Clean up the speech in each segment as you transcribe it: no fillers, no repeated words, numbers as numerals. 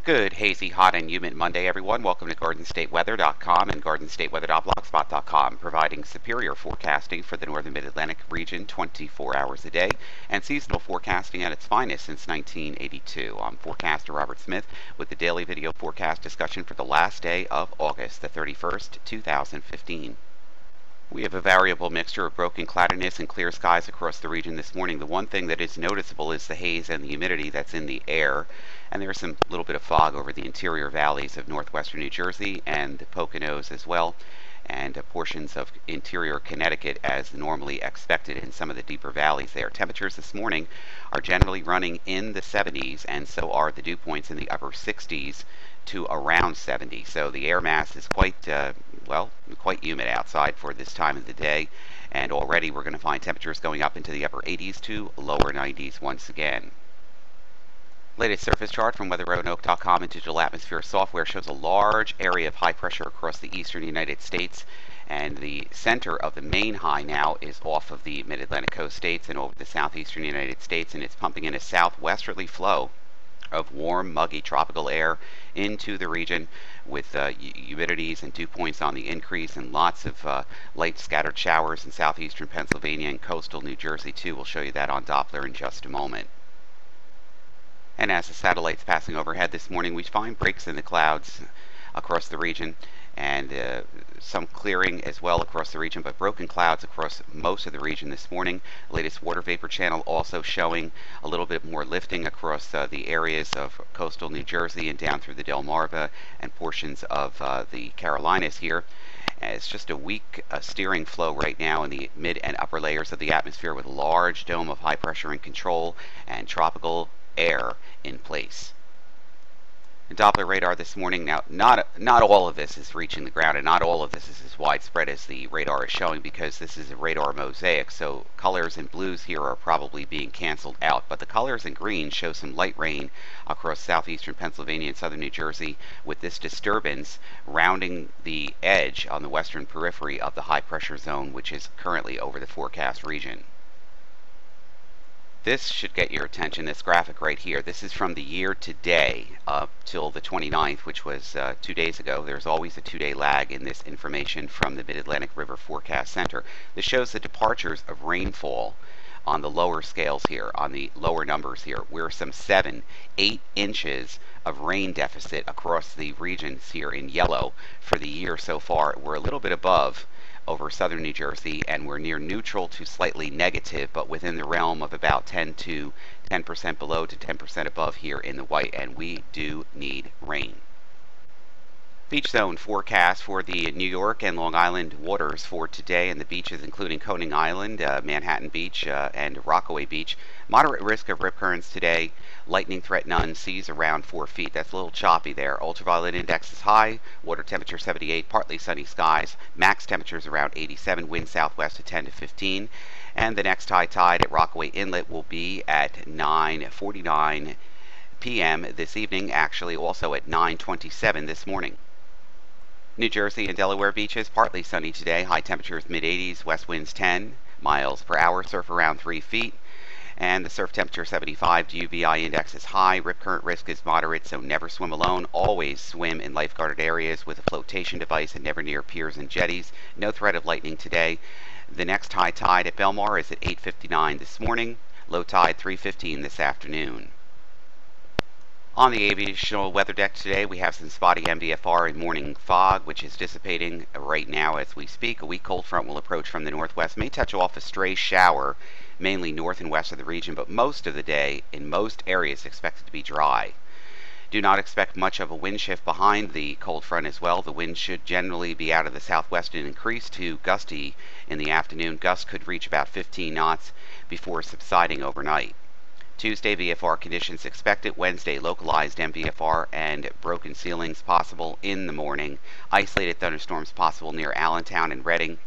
Good, hazy, hot, and humid Monday, everyone. Welcome to GardenStateWeather.com and GardenStateWeather.blogspot.com, providing superior forecasting for the northern mid-Atlantic region 24 hours a day and seasonal forecasting at its finest since 1982. I'm forecaster Robert Smith with the daily video forecast discussion for the last day of August, the 31st, 2015. We have a variable mixture of broken cloudiness and clear skies across the region this morning. The one thing that is noticeable is the haze and the humidity that's in the air, and there's some little bit of fog over the interior valleys of northwestern New Jersey and the Poconos as well, and portions of interior Connecticut as normally expected in some of the deeper valleys there. Temperatures this morning are generally running in the 70s, and so are the dew points in the upper 60s to around 70. So the air mass is quite humid outside for this time of the day, and already we're going to find temperatures going up into the upper 80s to lower 90s once again. Latest surface chart from weatherroanoak.com and digital atmosphere software shows a large area of high pressure across the eastern United States, and the center of the main high now is off of the mid-Atlantic coast states and over the southeastern United States, and it's pumping in a southwesterly flow of warm, muggy tropical air into the region with humidities and dew points on the increase and lots of light scattered showers in southeastern Pennsylvania and coastal New Jersey too. We'll show you that on Doppler in just a moment. And as the satellite's passing overhead this morning, we find breaks in the clouds across the region and some clearing as well across the region, but broken clouds across most of the region this morning. The latest water vapor channel also showing a little bit more lifting across the areas of coastal New Jersey and down through the Delmarva and portions of the Carolinas here. It's just a weak steering flow right now in the mid and upper layers of the atmosphere with a large dome of high pressure in control and tropical air in place. Doppler radar this morning. Now, not all of this is reaching the ground, and not all of this is as widespread as the radar is showing, because this is a radar mosaic, so colors in blues here are probably being canceled out, but the colors in green show some light rain across southeastern Pennsylvania and southern New Jersey, with this disturbance rounding the edge on the western periphery of the high pressure zone, which is currently over the forecast region. This should get your attention, this graphic right here. This is from the year today up till the 29th, which was 2 days ago. There's always a 2-day lag in this information from the Mid-Atlantic River Forecast Center. This shows the departures of rainfall on the lower scales here, on the lower numbers here. We're some 7-8 inches of rain deficit across the regions here in yellow for the year so far. We're a little bit above over southern New Jersey, and we're near neutral to slightly negative, but within the realm of about 10% below to 10% above here in the white, and we do need rain. Beach zone forecast for the New York and Long Island waters for today, and the beaches including Coney Island, Manhattan Beach, and Rockaway Beach. Moderate risk of rip currents today. Lightning threat none. Seas around 4 feet. That's a little choppy there. Ultraviolet index is high. Water temperature 78. Partly sunny skies. Max temperatures around 87. Wind southwest at 10 to 15. And the next high tide at Rockaway Inlet will be at 9:49 p.m. this evening. Actually, also at 9:27 this morning. New Jersey and Delaware beaches, partly sunny today. High temperatures mid-80s, west winds 10 miles per hour, surf around 3 feet. And the surf temperature 75, UVI index is high, rip current risk is moderate, so never swim alone. Always swim in lifeguarded areas with a flotation device and never near piers and jetties. No threat of lightning today. The next high tide at Belmar is at 8:59 this morning. Low tide 3:15 this afternoon. On the aviational weather deck today, we have some spotty MVFR and morning fog, which is dissipating right now as we speak. A weak cold front will approach from the northwest, may touch off a stray shower, mainly north and west of the region, but most of the day in most areas expected to be dry. Do not expect much of a wind shift behind the cold front as well. The wind should generally be out of the southwest and increase to gusty in the afternoon. Gusts could reach about 15 knots before subsiding overnight. Tuesday, VFR conditions expected. Wednesday, localized MVFR and broken ceilings possible in the morning. Isolated thunderstorms possible near Allentown and Reading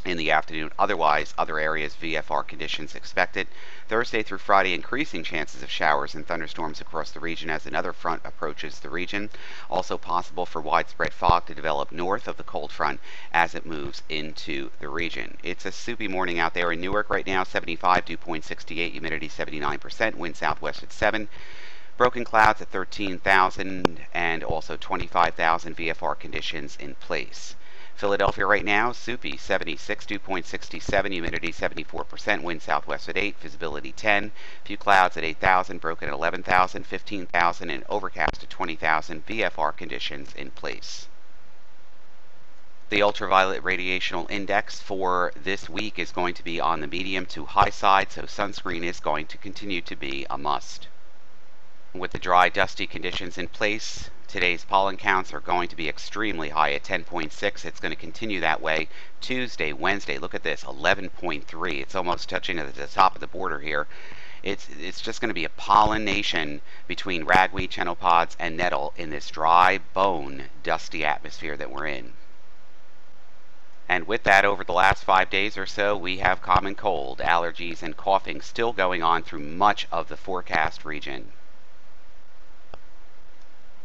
in the afternoon. Otherwise, other areas, VFR conditions expected. Thursday through Friday, increasing chances of showers and thunderstorms across the region as another front approaches the region. Also possible for widespread fog to develop north of the cold front as it moves into the region. It's a soupy morning out there in Newark right now. 75, dew point 68, humidity 79%, wind southwest at 7. Broken clouds at 13,000 and also 25,000 VFR conditions in place. Philadelphia right now, soupy, 76, dew point 67, humidity 74%, wind southwest at 8, visibility 10, few clouds at 8,000, broken at 11,000, 15,000, and overcast at 20,000 VFR conditions in place. The ultraviolet radiational index for this week is going to be on the medium to high side, so sunscreen is going to continue to be a must. With the dry, dusty conditions in place, today's pollen counts are going to be extremely high at 10.6. It's going to continue that way Tuesday, Wednesday. Look at this, 11.3. It's almost touching at the top of the border here. It's just going to be a pollination between ragweed, chenopod's, and nettle in this dry, bone, dusty atmosphere that we're in. And with that, over the last 5 days or so, we have common cold, allergies, and coughing still going on through much of the forecast region.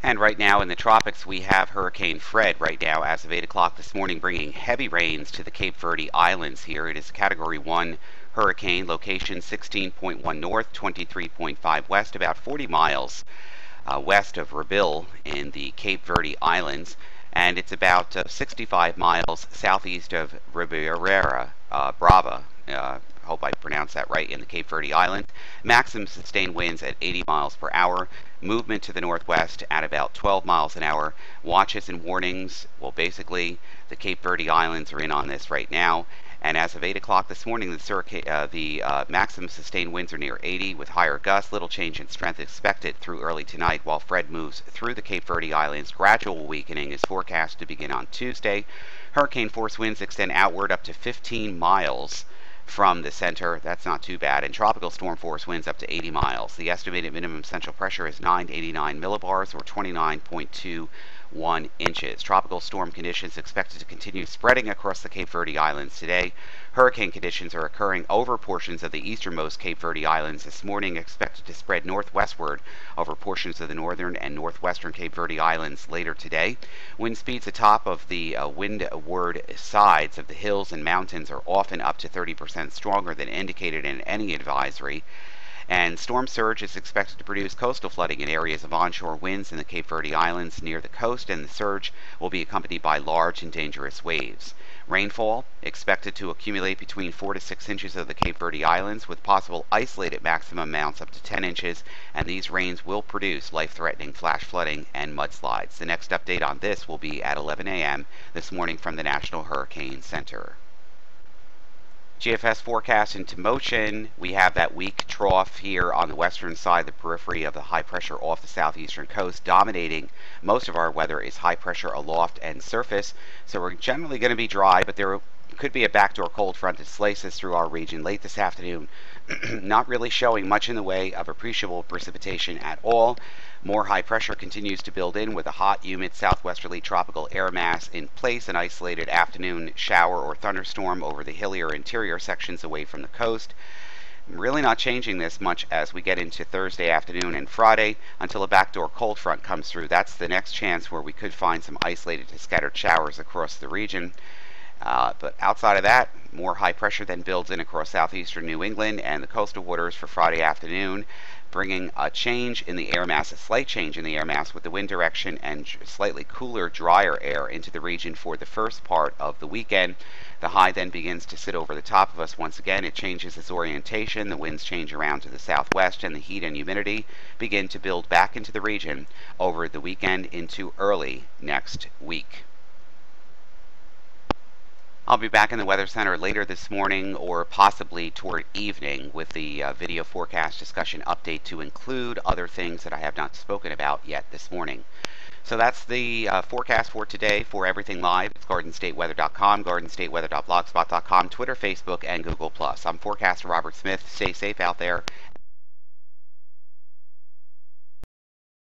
And right now in the tropics, we have Hurricane Fred right now as of 8 o'clock this morning, bringing heavy rains to the Cape Verde Islands here. It is a Category 1 hurricane, location 16.1 north, 23.5 west, about 40 miles west of Rabil in the Cape Verde Islands. And it's about 65 miles southeast of Ribeira Brava. Hope I pronounced that right, in the Cape Verde Islands. Maximum sustained winds at 80 miles per hour. Movement to the northwest at about 12 miles an hour. Watches and warnings, well, basically, the Cape Verde Islands are in on this right now. And as of 8 o'clock this morning, the maximum sustained winds are near 80 with higher gusts. Little change in strength expected through early tonight while Fred moves through the Cape Verde Islands. Gradual weakening is forecast to begin on Tuesday. Hurricane force winds extend outward up to 15 miles from the center. That's not too bad. And tropical storm force winds up to 80 miles. The estimated minimum central pressure is 989 millibars or 29.21 inches. Tropical storm conditions expected to continue spreading across the Cape Verde Islands today. Hurricane conditions are occurring over portions of the easternmost Cape Verde Islands this morning, expected to spread northwestward over portions of the northern and northwestern Cape Verde Islands later today. Wind speeds atop of the windward sides of the hills and mountains are often up to 30% stronger than indicated in any advisory. And storm surge is expected to produce coastal flooding in areas of onshore winds in the Cape Verde Islands near the coast, and the surge will be accompanied by large and dangerous waves. Rainfall expected to accumulate between 4 to 6 inches of the Cape Verde Islands, with possible isolated maximum amounts up to 10 inches, and these rains will produce life-threatening flash flooding and mudslides. The next update on this will be at 11 a.m. this morning from the National Hurricane Center. GFS forecast into motion. We have that weak trough here on the western side, the periphery of the high pressure off the southeastern coast. Dominating most of our weather is high pressure aloft and surface. So we're generally going to be dry, but there could be a backdoor cold front that slices through our region late this afternoon. Not really showing much in the way of appreciable precipitation at all. More high pressure continues to build in with a hot, humid, southwesterly tropical air mass in place. An isolated afternoon shower or thunderstorm over the hillier interior sections away from the coast. Really not changing this much as we get into Thursday afternoon and Friday until a backdoor cold front comes through. That's the next chance where we could find some isolated to scattered showers across the region. But outside of that, more high pressure then builds in across southeastern New England and the coastal waters for Friday afternoon, bringing a change in the air mass, a slight change in the air mass with the wind direction and slightly cooler, drier air into the region for the first part of the weekend. The high then begins to sit over the top of us once again. It changes its orientation. The winds change around to the southwest, and the heat and humidity begin to build back into the region over the weekend into early next week. I'll be back in the Weather Center later this morning or possibly toward evening with the video forecast discussion update to include other things that I have not spoken about yet this morning. So that's the forecast for today for everything live. It's GardenStateWeather.com, GardenStateWeather.blogspot.com, Twitter, Facebook, and Google+. I'm forecaster Robert Smith. Stay safe out there.